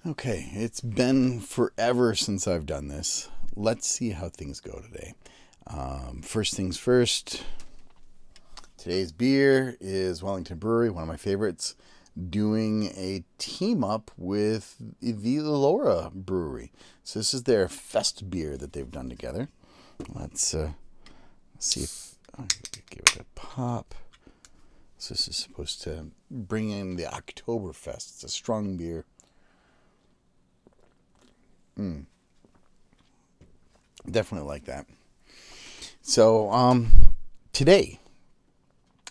Okay, it's been forever since I've done this. Let's see how things go today. First things first, today's beer is Wellington Brewery, one of my favorites, doing a team up with the Laura Brewery. So this is their fest beer that they've done together. Let's see if I can give it a pop. So this is supposed to bring in the Oktoberfest. It's a strong beer. Definitely like that. So, today,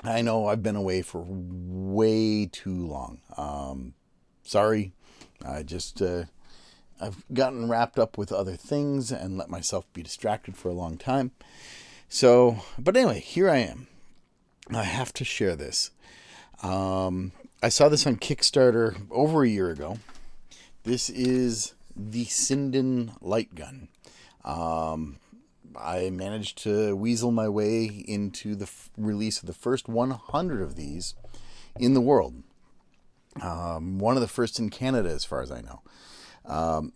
I know I've been away for way too long. Sorry, I've gotten wrapped up with other things and let myself be distracted for a long time. So, but anyway, here I am. I have to share this. I saw this on Kickstarter over a year ago. This is the Sinden Lightgun. I managed to weasel my way into the release of the first 100 of these in the world. One of the first in Canada, as far as I know.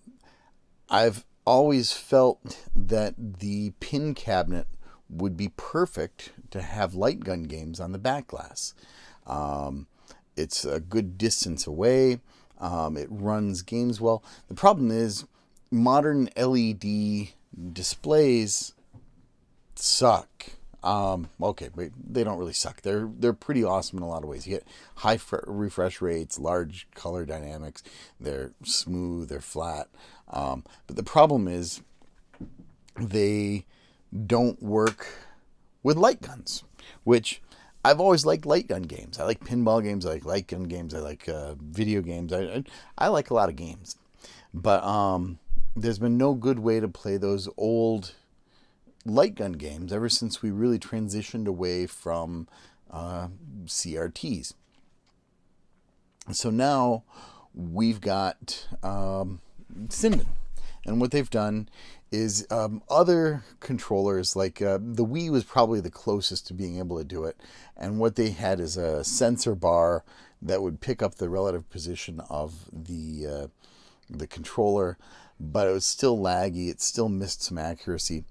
I've always felt that the pin cabinet would be perfect to have light gun games on the back glass. It's a good distance away. It runs games well. The problem is modern LED displays suck. Okay, but they don't really suck. They're pretty awesome in a lot of ways. You get high refresh rates, large color dynamics. They're smooth. They're flat. But the problem is they don't work with light guns, which I've always liked light gun games. I like pinball games. I like light gun games. I like video games. I like a lot of games. But there's been no good way to play those old light gun games ever since we really transitioned away from CRTs. So now we've got Sinden. And what they've done is other controllers, like the Wii was probably the closest to being able to do it. And what they had is a sensor bar that would pick up the relative position of the controller, but it was still laggy. It still missed some accuracy.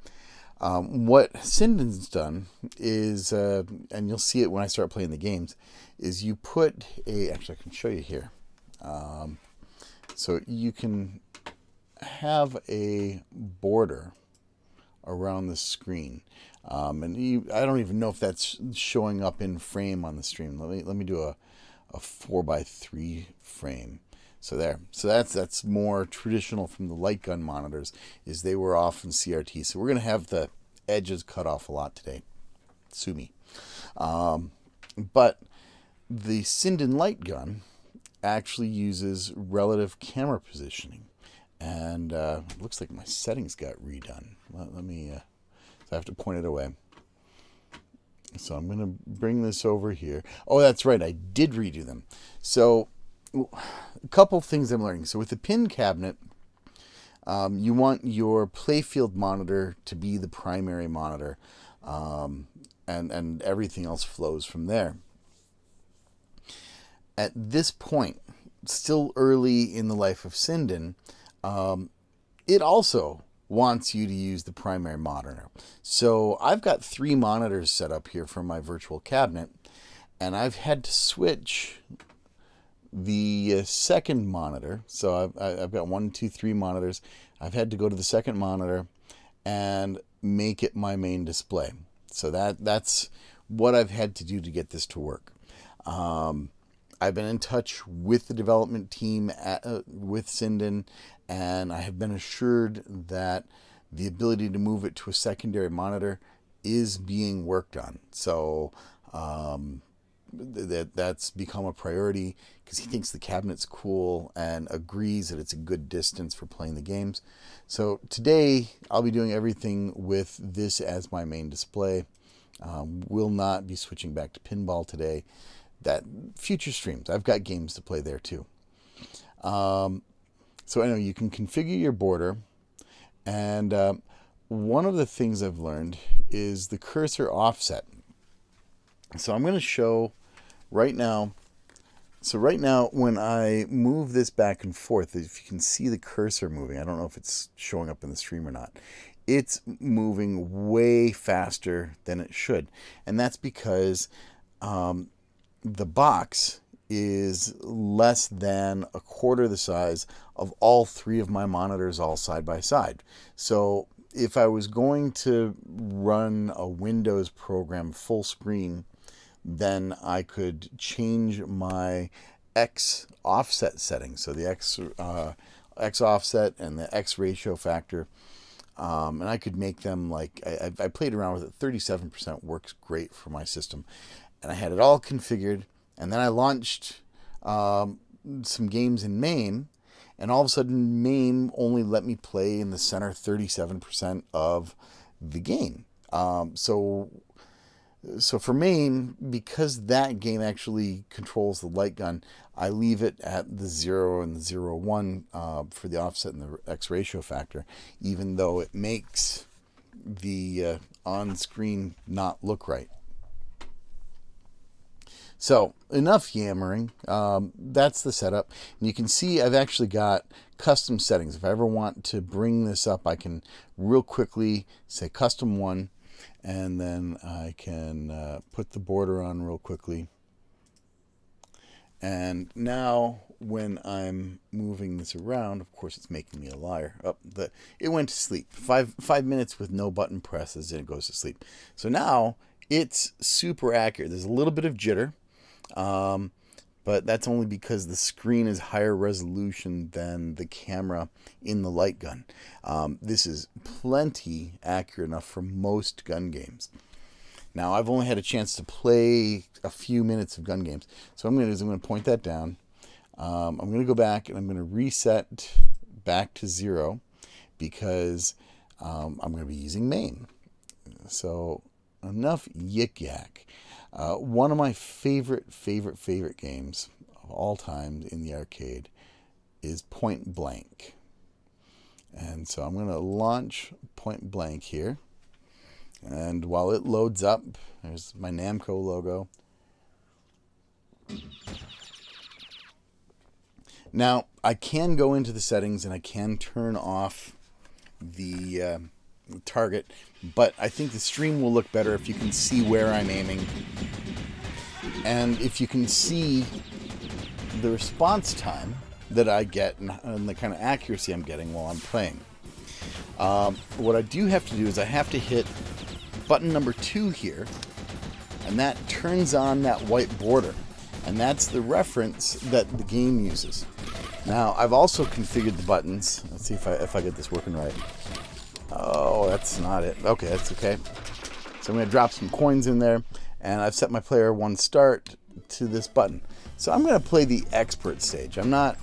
What Sinden's done is, and you'll see it when I start playing the games, is you put actually I can show you here. So you can have a border around the screen, and I don't even know if that's showing up in frame on the stream. Let me do a 4x3 frame. So there. So that's more traditional from the light gun monitors. Is they were off in CRT. So we're gonna have the edges cut off a lot today. Sue me. But the Sinden Lightgun actually uses relative camera positioning. And it looks like my settings got redone. Let me, so I have to point it away. So I'm going to bring this over here. Oh, that's right. I did redo them. So a couple things I'm learning. So with the pin cabinet, you want your playfield monitor to be the primary monitor. And everything else flows from there. At this point, still early in the life of Sinden, it also wants you to use the primary monitor. So I've got 3 monitors set up here for my virtual cabinet, and I've had to switch the second monitor. So I've got 1, 2, 3 monitors. I've had to go to the second monitor and make it my main display. So that's what I've had to do to get this to work. I've been in touch with the development team with Sinden, and I have been assured that the ability to move it to a secondary monitor is being worked on. So that's become a priority because he thinks the cabinet's cool and agrees that it's a good distance for playing the games. So today I'll be doing everything with this as my main display. Will not be switching back to pinball today. That future streams, I've got games to play there too. So I know you can configure your border, and one of the things I've learned is the cursor offset. So I'm going to show right now So right now, when I move this back and forth, if you can see the cursor moving, I don't know if it's showing up in the stream or not, it's moving way faster than it should. And that's because the box is less than a quarter the size of all three of my monitors all side by side. So if I was going to run a Windows program full screen, then I could change my X offset settings. So the X offset and the X ratio factor. And I could make them like, I played around with it. 37% works great for my system. And I had it all configured. And then I launched some games in MAME. And all of a sudden, MAME only let me play in the center 37% of the game. So for MAME, because that game actually controls the light gun, I leave it at the 0 and the 0.1 for the offset and the X ratio factor, even though it makes the on-screen not look right. So enough yammering. That's the setup. And you can see I've actually got custom settings. If I ever want to bring this up, I can real quickly say custom 1. And then I can put the border on real quickly. And now when I'm moving this around, of course it's making me a liar. It went to sleep. Five minutes with no button presses and it goes to sleep. So now it's super accurate. There's a little bit of jitter. But that's only because the screen is higher resolution than the camera in the light gun. This is plenty accurate enough for most gun games. Now, I've only had a chance to play a few minutes of gun games. So what I'm going to do is I'm going to point that down. I'm going to go back and I'm going to reset back to 0 because I'm going to be using MAME. So enough yik-yak. One of my favorite games of all time in the arcade is Point Blank. And so I'm going to launch Point Blank here. And while it loads up, there's my Namco logo. Now, I can go into the settings and I can turn off the target, but I think the stream will look better if you can see where I'm aiming and if you can see the response time that I get and the kind of accuracy I'm getting while I'm playing. What I do have to do is I have to hit button number 2 here, and that turns on that white border, and that's the reference that the game uses. Now, I've also configured the buttons. Let's see if I get this working right. Oh, that's not it. Okay, that's okay. So I'm going to drop some coins in there, and I've set my player 1 start to this button. So I'm going to play the expert stage. I'm not...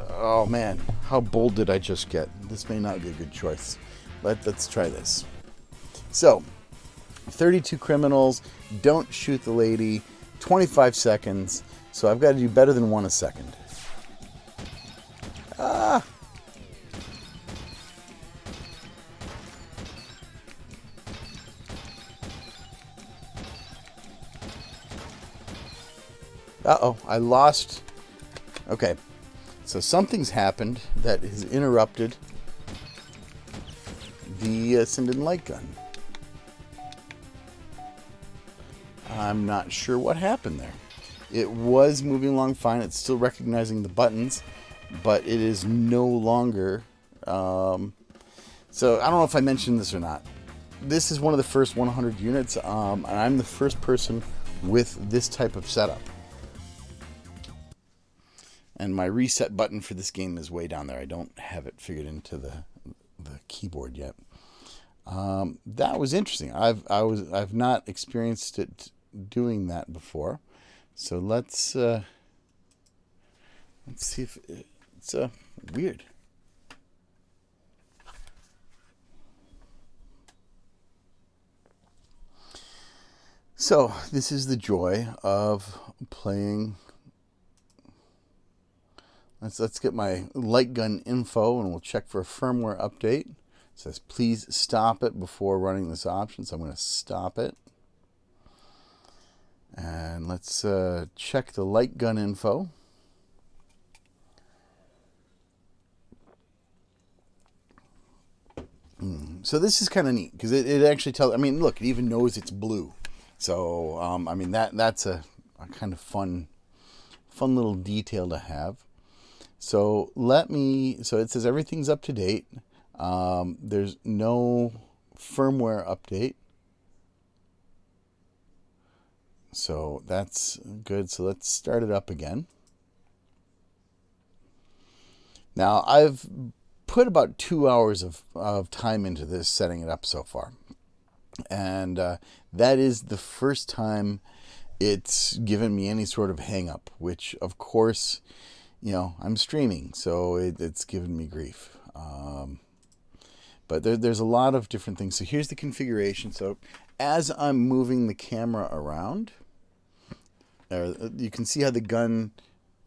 oh man, how bold did I just get? This may not be a good choice. Let's try this. So, 32 criminals, don't shoot the lady, 25 seconds. So I've got to do better than 1 a second. Ah! Uh-oh, I lost. Okay, so something's happened that has interrupted the Sinden Lightgun. I'm not sure what happened there. It was moving along fine. It's still recognizing the buttons, but it is no longer... so I don't know if I mentioned this or not. This is one of the first 100 units, and I'm the first person with this type of setup. And my reset button for this game is way down there. I don't have it figured into the keyboard yet. That was interesting. I've not experienced it doing that before. So let's see if it's weird. So this is the joy of playing. Let's get my light gun info and we'll check for a firmware update. It says please stop it before running this option, so I'm going to stop it. And let's check the light gun info. So this is kind of neat because it actually tells. I mean, look, it even knows it's blue. So I mean that's a kind of fun little detail to have. So so it says everything's up to date. There's no firmware update. So that's good. So let's start it up again. Now I've put about 2 hours of time into this, setting it up so far. And that is the first time it's given me any sort of hang up, which of course, I'm streaming, so it's given me grief. But there's a lot of different things. So here's the configuration. So as I'm moving the camera around, you can see how the gun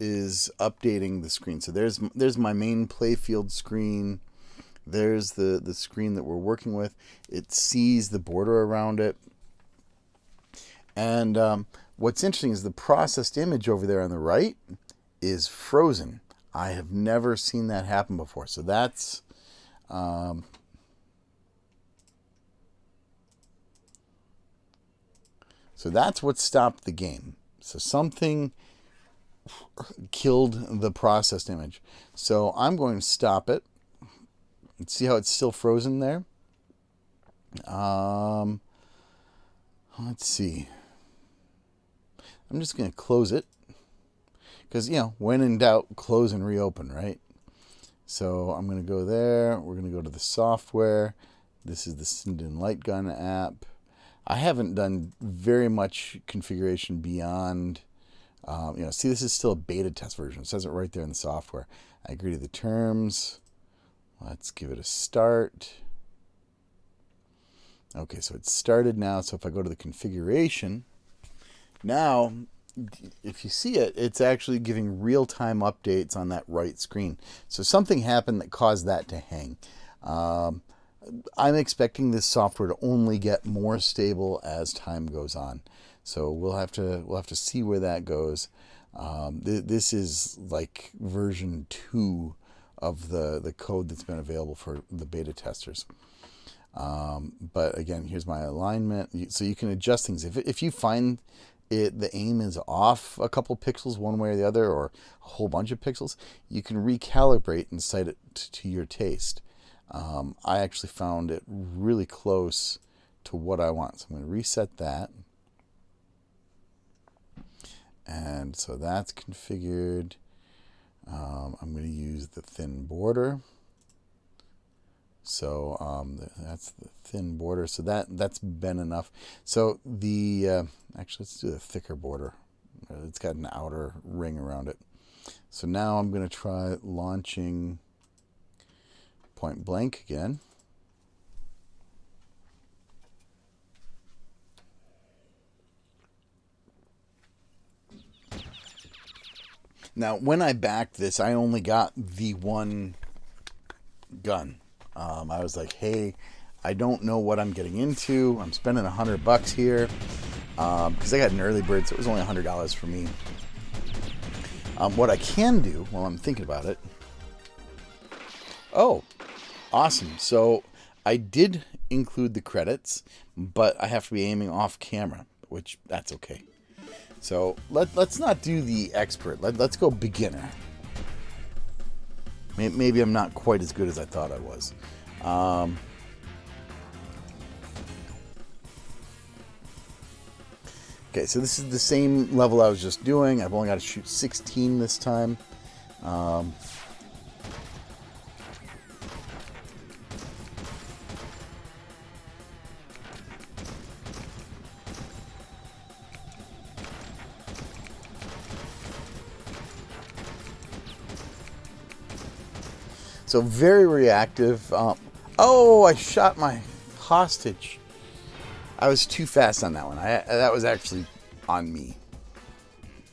is updating the screen. So there's my main playfield screen. There's the screen that we're working with. It sees the border around it. And what's interesting is the processed image over there on the right is frozen. I have never seen that happen before. So that's what stopped the game. So something killed the processed image. So I'm going to stop it. See how it's still frozen there? Let's see. I'm just going to close it. Because, when in doubt, close and reopen, right? So I'm going to go there. We're going to go to the software. This is the Sinden Lightgun app. I haven't done very much configuration beyond, see, this is still a beta test version. It says it right there in the software. I agree to the terms. Let's give it a start. Okay, so it's started now. So if I go to the configuration, now, if you see it, it's actually giving real-time updates on that right screen. So something happened that caused that to hang. I'm expecting this software to only get more stable as time goes on. So we'll have to see where that goes. This is like version 2 of the code that's been available for the beta testers. But again, here's my alignment. So you can adjust things. If you find the aim is off a couple pixels one way or the other, or a whole bunch of pixels, you can recalibrate and set it to your taste. I actually found it really close to what I want. So I'm going to reset that. And so that's configured. I'm going to use the thin border. So that's the thin border. So that's been enough. So actually, let's do the thicker border. It's got an outer ring around it. So now I'm going to try launching point blank again. Now, when I backed this, I only got the one gun. I was like, hey, I don't know what I'm getting into. I'm spending $100 here because I got an early bird, so it was only $100 for me. What I can do while I'm thinking about it. Oh, awesome. So I did include the credits, but I have to be aiming off camera, which that's okay. So let's not do the expert. Let's go beginner. Maybe I'm not quite as good as I thought I was. Okay, so this is the same level I was just doing. I've only got to shoot 16 this time. So very reactive. Oh, I shot my hostage. I was too fast on that one. That was actually on me.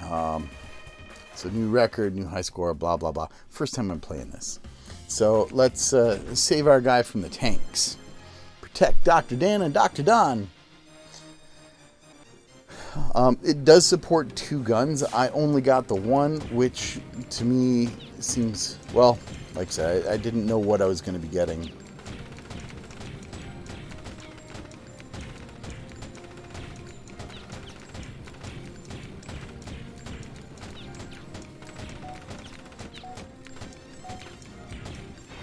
So new record, new high score, blah, blah, blah. First time I'm playing this. So let's save our guy from the tanks. Protect Dr. Dan and Dr. Don. It does support 2 guns. I only got the one, which to me seems, well, like I said, I didn't know what I was going to be getting.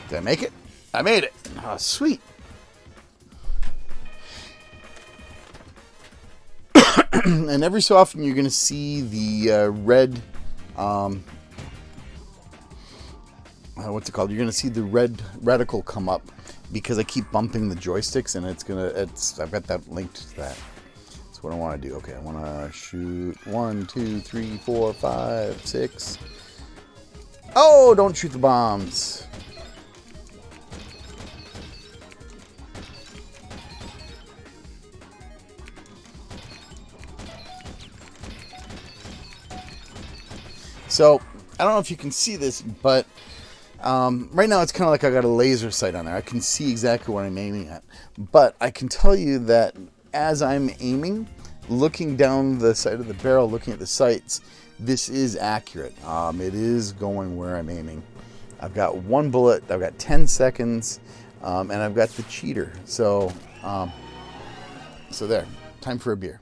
Did I make it? I made it. Oh, sweet. And every so often you're going to see the red, what's it called? You're going to see the red reticle come up because I keep bumping the joysticks, and I've got that linked to that. That's what I want to do. Okay, I want to shoot 1, 2, 3, 4, 5, 6. Oh, don't shoot the bombs. So, I don't know if you can see this, but right now it's kind of like I got a laser sight on there. I can see exactly what I'm aiming at. But I can tell you that as I'm aiming, looking down the side of the barrel, looking at the sights, this is accurate. It is going where I'm aiming. I've got 1 bullet, I've got 10 seconds, and I've got the cheater. So there, time for a beer.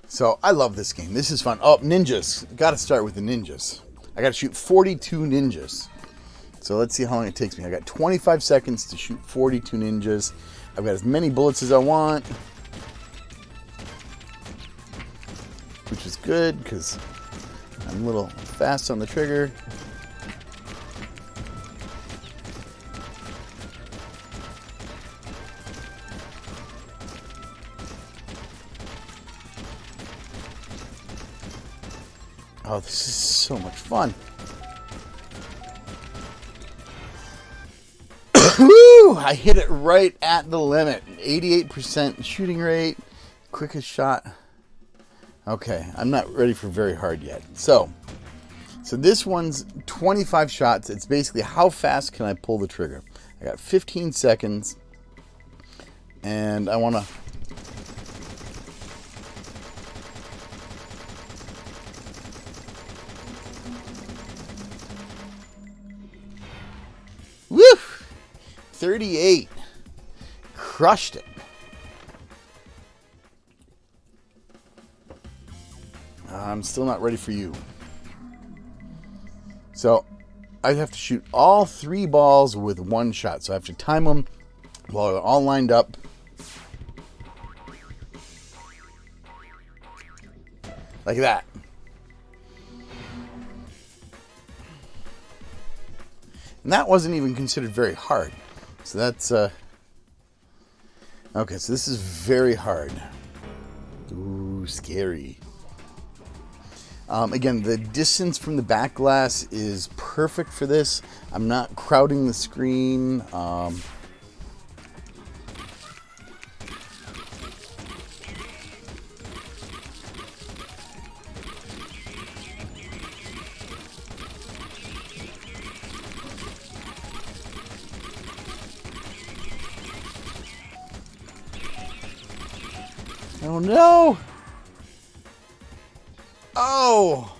So I love this game. This is fun. Oh, ninjas. Got to start with the ninjas. I got to shoot 42 ninjas. So let's see how long it takes me. I got 25 seconds to shoot 42 ninjas. I've got as many bullets as I want, which is good because I'm a little fast on the trigger. Oh, this is so much fun. Woo! I hit it right at the limit. 88% shooting rate. Quickest shot. Okay, I'm not ready for very hard yet. So this one's 25 shots. It's basically how fast can I pull the trigger. I got 15 seconds. And I want to... Woo! 38. Crushed it. I'm still not ready for you. So I have to shoot all 3 balls with 1 shot. So I have to time them while they're all lined up. Like that. And that wasn't even considered very hard. So that's, okay, so this is very hard. Ooh, scary. Again, the distance from the back glass is perfect for this. I'm not crowding the screen. Oh no! Oh!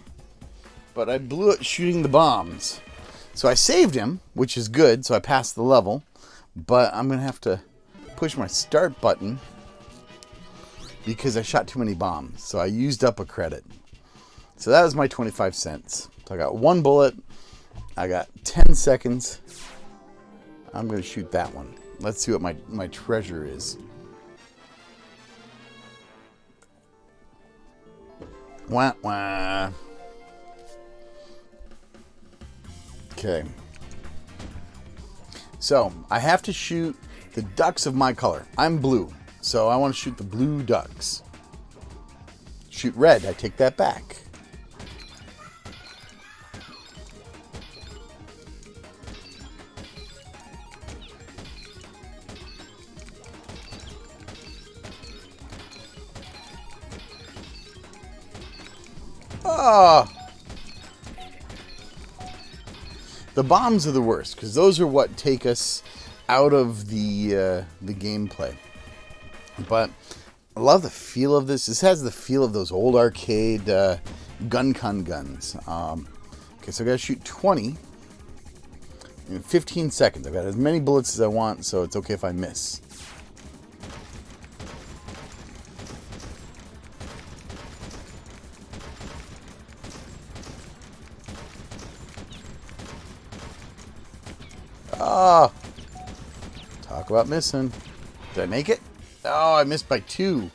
But I blew it shooting the bombs. So I saved him, which is good, so I passed the level. But I'm going to have to push my start button because I shot too many bombs. So I used up a credit. So that was my 25 cents. So I got 1 bullet. I got 10 seconds. I'm going to shoot that one. Let's see what my treasure is. Wah, wah. Okay. So, I have to shoot the ducks of my color. I'm blue, so I want to shoot the blue ducks. Shoot red, I take that back. Oh! The bombs are the worst because those are what take us out of the gameplay. But I love the feel of this. This has the feel of those old arcade gun-con guns. Okay, so I gotta shoot 20 in 15 seconds. I've got as many bullets as I want, so it's okay if I miss. Ah, talk about missing. Did I make it? Oh, I missed by 2.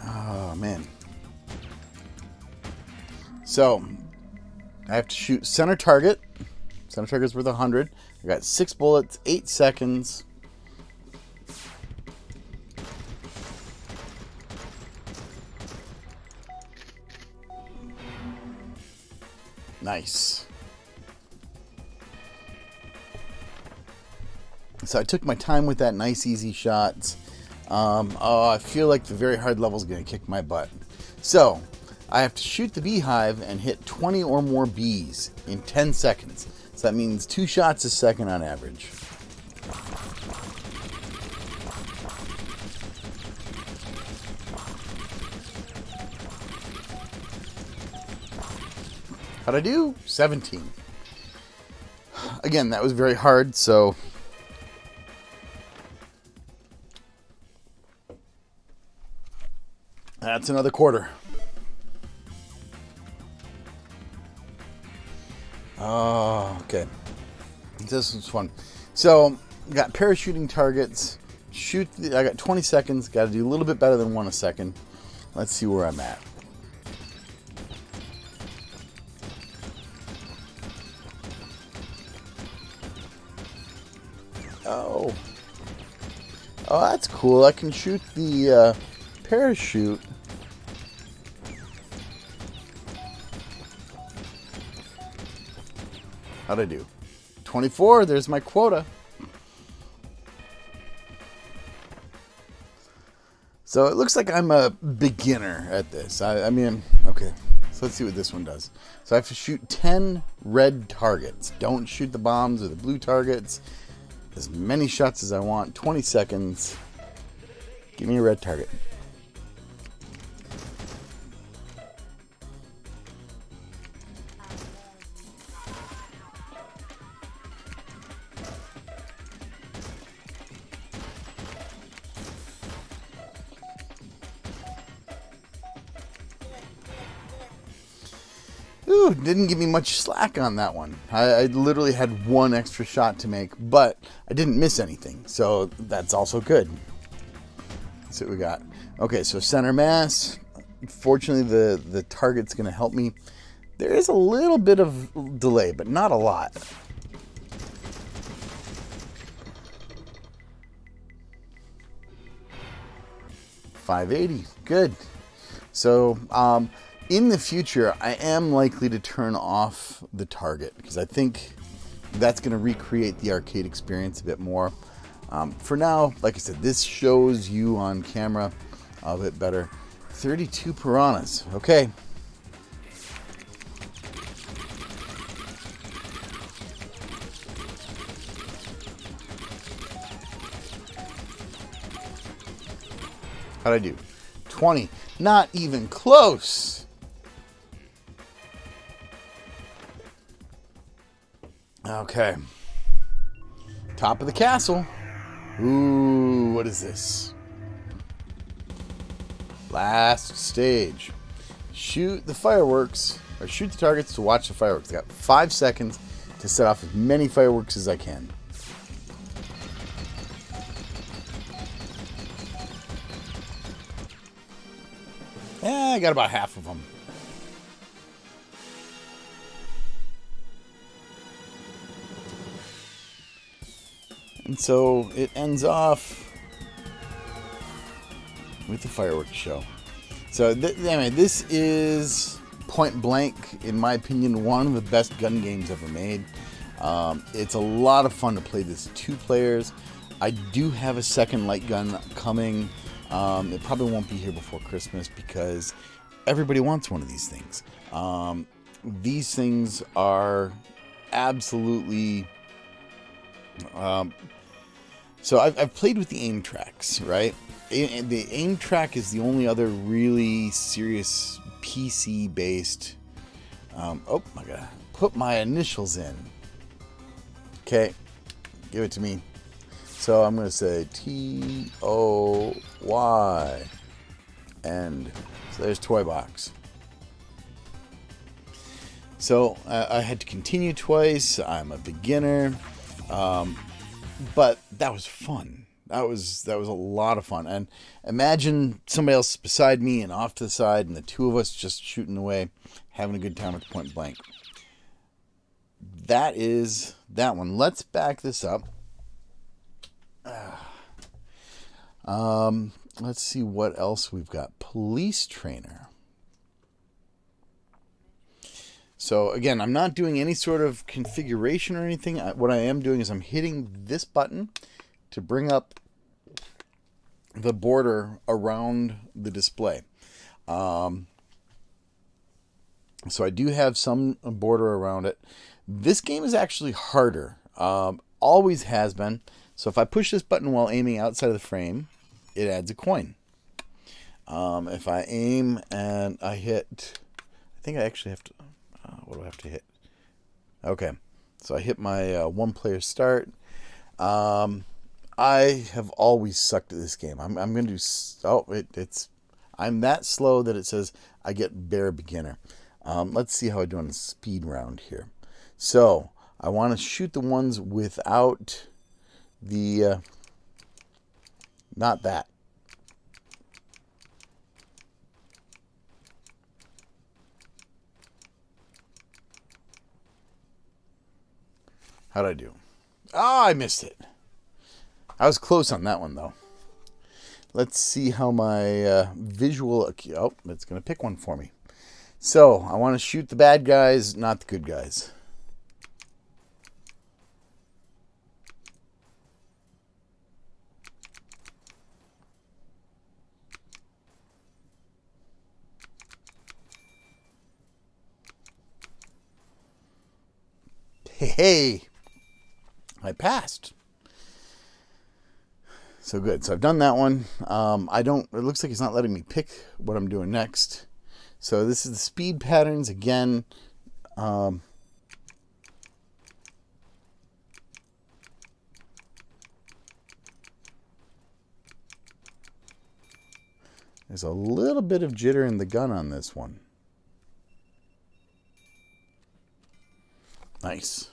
Oh, man. So, I have to shoot center target. Center target's worth 100. I got 6 bullets, 8 seconds. Nice. So I took my time with that. Nice, easy shots. Oh, I feel like the very hard level is going to kick my butt. So I have to shoot the beehive and hit 20 or more bees in 10 seconds. So that means 2 shots a second on average. How'd I do? 17. Again, that was very hard, so that's another quarter. Oh, okay. This was fun. So, got parachuting targets. I got 20 seconds. Got to do a little bit better than 1 a second. Let's see where I'm at. Oh, that's cool. I can shoot the parachute. How'd I do? 24. There's my quota. So it looks like I'm a beginner at this. I mean, okay. So let's see what this one does. So I have to shoot 10 red targets. Don't shoot the bombs or the blue targets. As many shots as I want. 20 seconds. Give me a red target. Ooh, didn't give me much slack on that one. I literally had 1 extra shot to make, but I didn't miss anything, so that's also good. Let's see what we got. Okay, so center mass. Fortunately, the target's going to help me. There is a little bit of delay, but not a lot. $580, good. So, in the future, I am likely to turn off the target because I think that's going to recreate the arcade experience a bit more. For now, like I said, this shows you on camera a bit better. 32 piranhas. Okay. How'd I do? 20. Not even close. Okay. Top of the castle. Ooh, what is this? Last stage. Shoot the fireworks, or shoot the targets to watch the fireworks. I got 5 seconds to set off as many fireworks as I can. Yeah, I got about half of them. And so it ends off with the fireworks show. So anyway, this is point blank, in my opinion, one of the best gun games ever made. It's a lot of fun to play this 2 players. I do have a second light gun coming It probably won't be here before Christmas because everybody wants one of these things. These things are absolutely... So I've played with the aim tracks, right? The aim track is the only other really serious PC-based... oh, I gotta put my initials in. Okay, give it to me. So I'm going to say T-O-Y. And so there's Toy Box. So I had to continue twice. I'm a beginner. But that was fun. That was a lot of fun. And imagine somebody else beside me and off to the side and the two of us just shooting away, having a good time at the point blank. That is that one. Let's back this up. Let's see what else we've got. Police trainer. So again, I'm not doing any sort of configuration or anything. What I am doing is I'm hitting this button to bring up the border around the display. So I do have some border around it. This game is actually harder. Always has been. So if I push this button while aiming outside of the frame, it adds a coin. If I aim and I hit... I think I actually have to... what do I have to hit? Okay. So I hit my one-player start. I have always sucked at this game. I'm going to do... I'm that slow that it says I get bare beginner. Let's see how I do on the speed round here. So I want to shoot the ones without the... not that. How'd I do? Oh, I missed it. I was close on that one, though. Let's see how my visual... Oh, it's going to pick one for me. So, I want to shoot the bad guys, not the good guys. Hey! I passed. So good. So I've done that one. It looks like it's not letting me pick what I'm doing next. So this is the speed patterns again. There's a little bit of jitter in the gun on this one. Nice.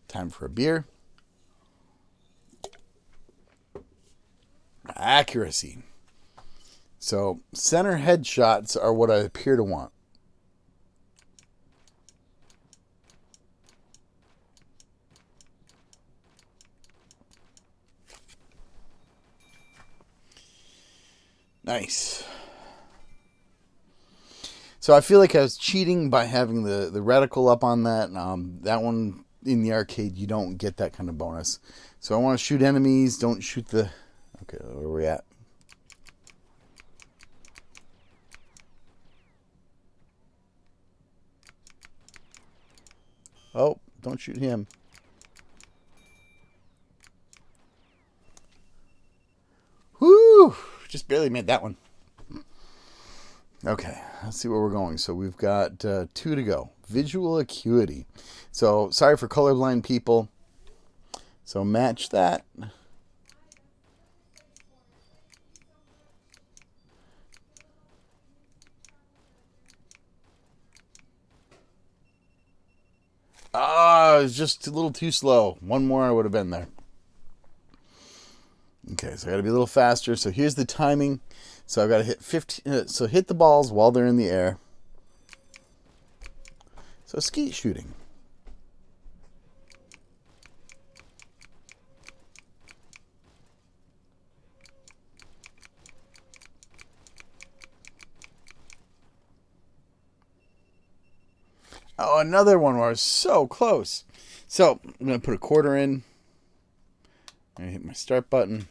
Time for a beer. Accuracy. So center headshots are what I appear to want. Nice. So I feel like I was cheating by having the reticle up on that. That one in the arcade, you don't get that kind of bonus. So I want to shoot enemies. Don't shoot the... Okay, where are we at? Oh, don't shoot him. Whoo! Just barely made that one. Okay, let's see where we're going. So we've got 2 to go. Visual acuity. So, sorry for colorblind people. So match that. Ah, it was just a little too slow. One more, I would have been there. Okay, so I got to be a little faster. So here's the timing. So I've got to hit 15. So hit the balls while they're in the air. So skeet shooting. Oh, another one where I was so close. So I'm going to put a quarter in. I'm going to hit my start button.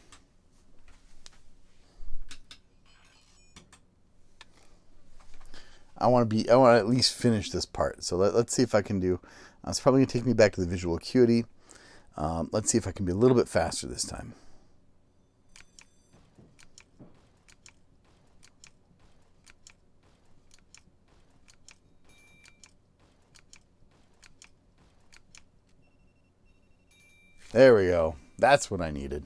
I want to at least finish this part. So let's see if I can do. It's probably gonna take me back to the visual acuity. Let's see if I can be a little bit faster this time. There we go. That's what I needed.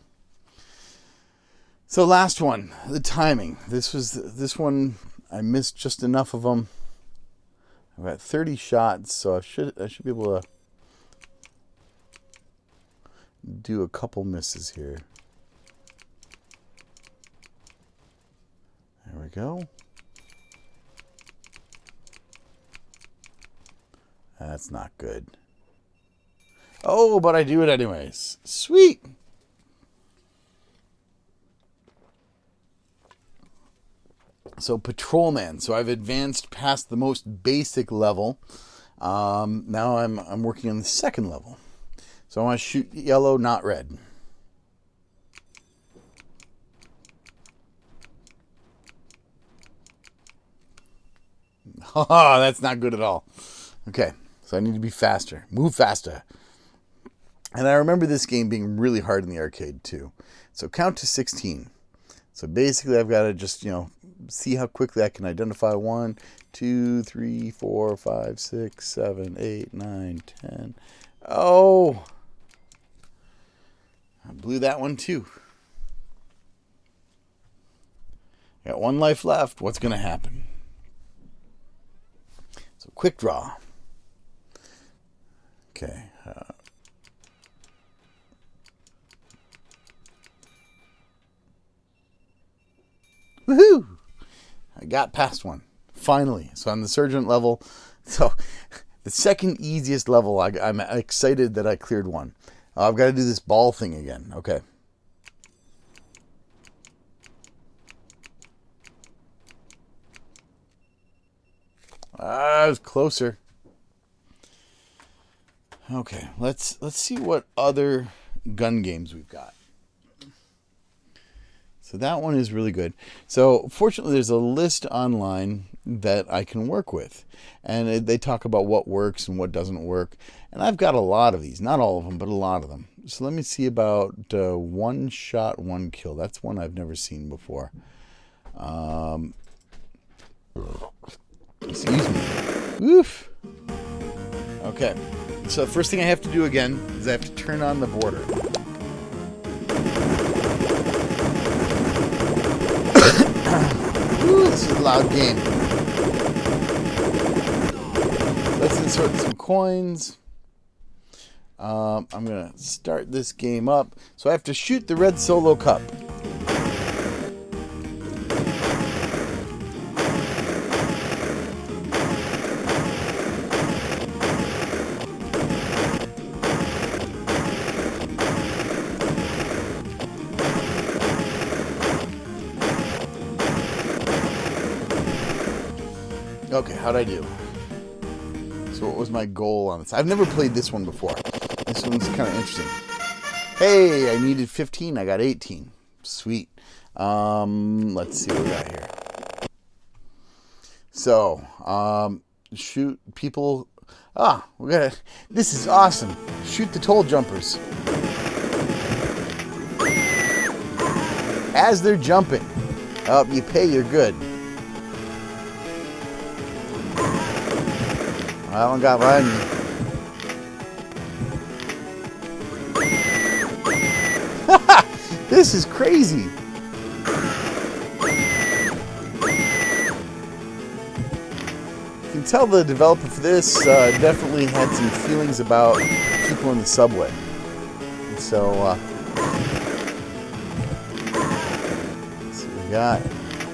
So last one, the timing. This one I missed just enough of them. I've got 30 shots, so I should be able to do a couple misses here. There we go. That's not good. Oh, but I do it anyways. Sweet. So patrolman. So I've advanced past the most basic level. Now I'm working on the second level. So I want to shoot yellow, not red. Oh, that's not good at all. Okay, so I need to be faster. Move faster. And I remember this game being really hard in the arcade too. So count to 16. So basically I've got to just, see how quickly I can identify 1, 2, 3, 4, 5, 6, 7, 8, 9, 10. Oh! I blew that one too. Got 1 life left. What's going to happen? So quick draw. Okay. Woohoo! I got past one. Finally. So on the Sergeant level. So the second easiest level, I'm excited that I cleared one. I've got to do this ball thing again. Okay. I was closer. Okay, let's see what other gun games we've got. So that one is really good. So fortunately, there's a list online that I can work with. And they talk about what works and what doesn't work. And I've got a lot of these. Not all of them, but a lot of them. So let me see about one shot, one kill. That's one I've never seen before. Excuse me. Oof. Okay. So the first thing I have to do again is I have to turn on the border. Ooh, this is a loud game. Let's insert some coins. I'm going to start this game up. So I have to shoot the red solo cup. Okay, how'd I do? So what was my goal on this? I've never played this one before. This one's kind of interesting. Hey, I needed 15. I got 18. Sweet. Let's see what we got here. So, shoot people. We got it. This is awesome. Shoot the toll jumpers. As they're jumping. Oh, you pay, you're good. That one got by me. This is crazy. You can tell the developer for this definitely had some feelings about people in the subway. And so, let's see what we got.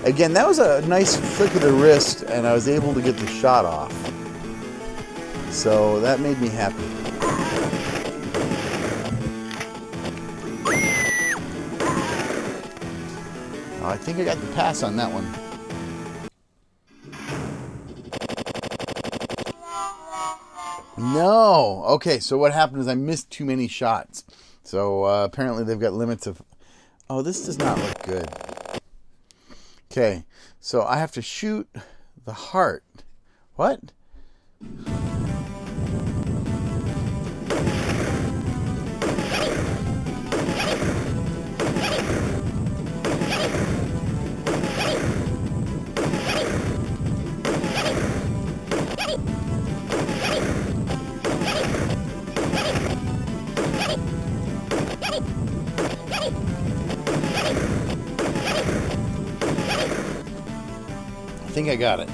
Again, that was a nice flick of the wrist, and I was able to get the shot off. So that made me happy. Oh, I think I got the pass on that one. No. Okay, so what happened is I missed too many shots. So apparently they've got limits of... Oh, this does not look good. Okay, so I have to shoot the heart. What? I think I got it.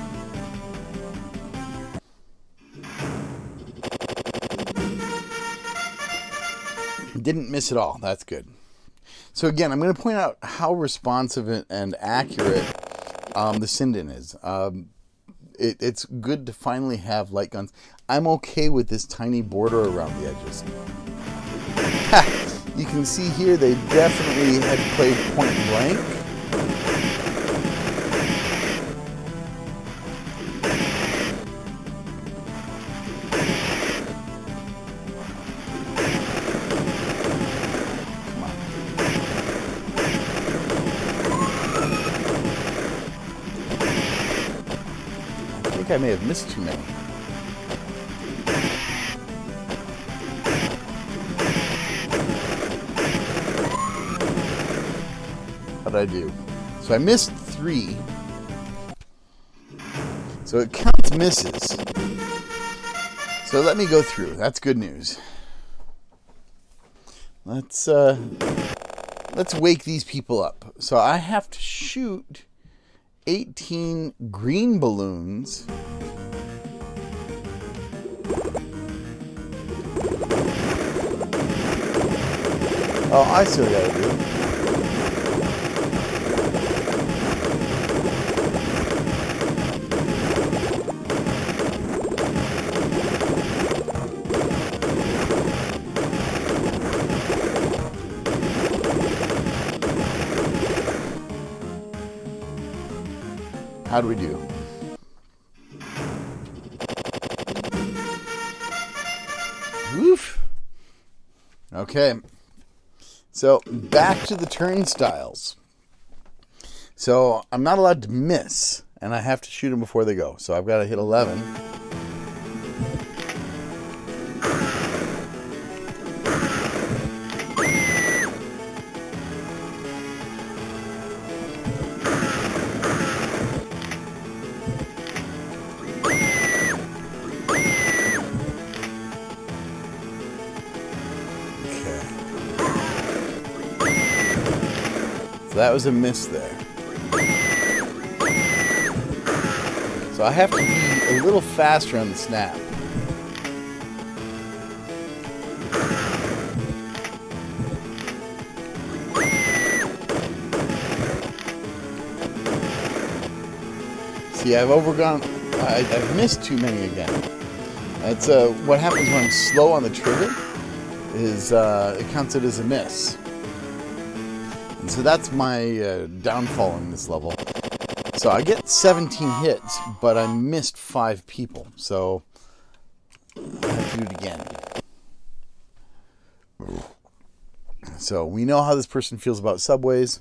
Didn't miss at all. That's good. So again, I'm going to point out how responsive and accurate the Sinden is. It's good to finally have light guns. I'm okay with this tiny border around the edges. Ha! You can see here they definitely had played point blank. I may have missed too many. What did I do? So I missed 3. So it counts misses. So let me go through. That's good news. Let's wake these people up. So I have to shoot 18 green balloons. Oh, I still gotta do. How do we do? Woof. Okay. So back to the turnstiles. So I'm not allowed to miss, and I have to shoot them before they go. So I've got to hit 11. That was a miss there. So I have to be a little faster on the snap. See, I've missed too many again. That's what happens when I'm slow on the trigger, is it counts it as a miss. And so that's my downfall in this level. So I get 17 hits, but I missed 5 people. So I have to do it again. So we know how this person feels about subways.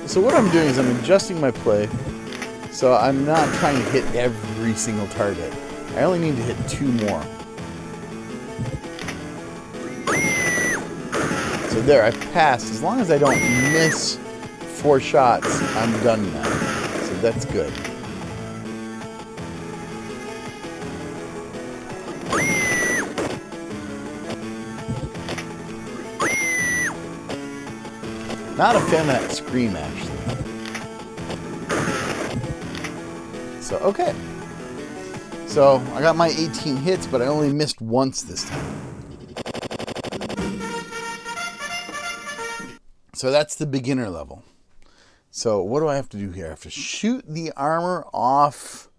So what I'm doing is I'm adjusting my play, so I'm not trying to hit every single target. I only need to hit 2 more. So there, I passed. As long as I don't miss 4 shots, I'm done now. So that's good. Not a fan of that scream, actually. So, okay. So, I got my 18 hits, but I only missed once this time. So, that's the beginner level. So, what do I have to do here? I have to shoot the armor off.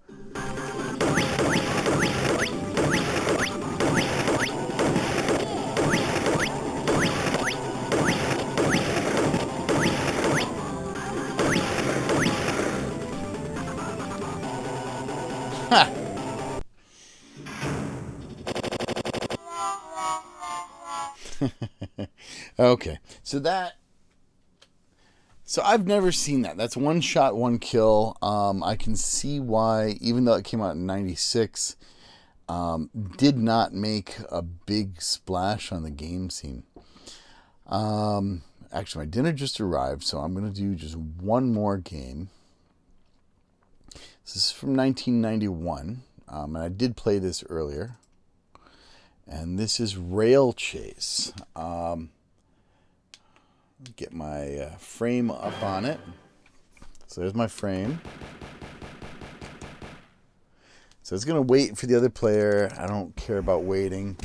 Okay, so I've never seen that. That's one shot, one kill. I can see why, even though it came out in '96, did not make a big splash on the game scene. Actually, my dinner just arrived, so I'm going to do just one more game. This is from 1991, and I did play this earlier. And this is Rail Chase. Get my frame up on it. So there's my frame. So it's going to wait for the other player. I don't care about waiting.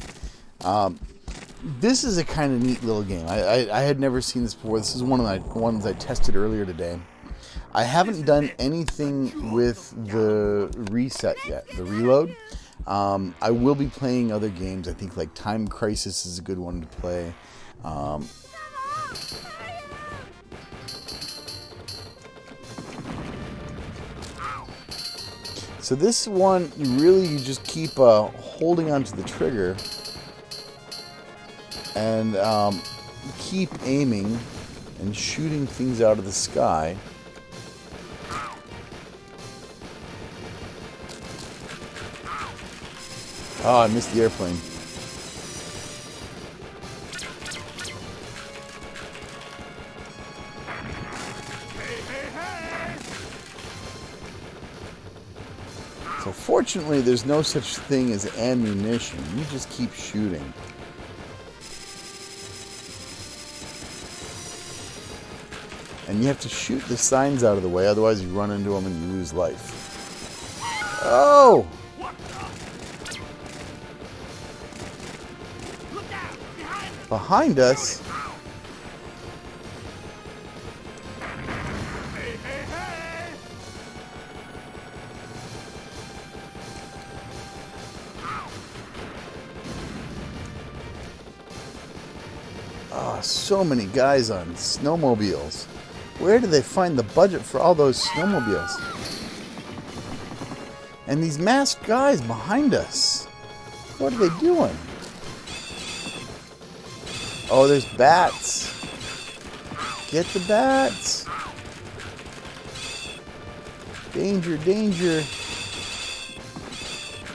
This is a kind of neat little game. I had never seen this before. This is one of the ones I tested earlier today. I haven't done anything with the reset yet, the reload. I will be playing other games. I think like Time Crisis is a good one to play. So this one, you just keep holding onto the trigger and keep aiming and shooting things out of the sky. Oh, I missed the airplane. So fortunately, there's no such thing as ammunition. You just keep shooting. And you have to shoot the signs out of the way, otherwise you run into them and you lose life. Oh! Behind us? Oh, so many guys on snowmobiles. Where do they find the budget for all those snowmobiles? And these masked guys behind us. What are they doing? Oh, there's bats. Get the bats. Danger, danger.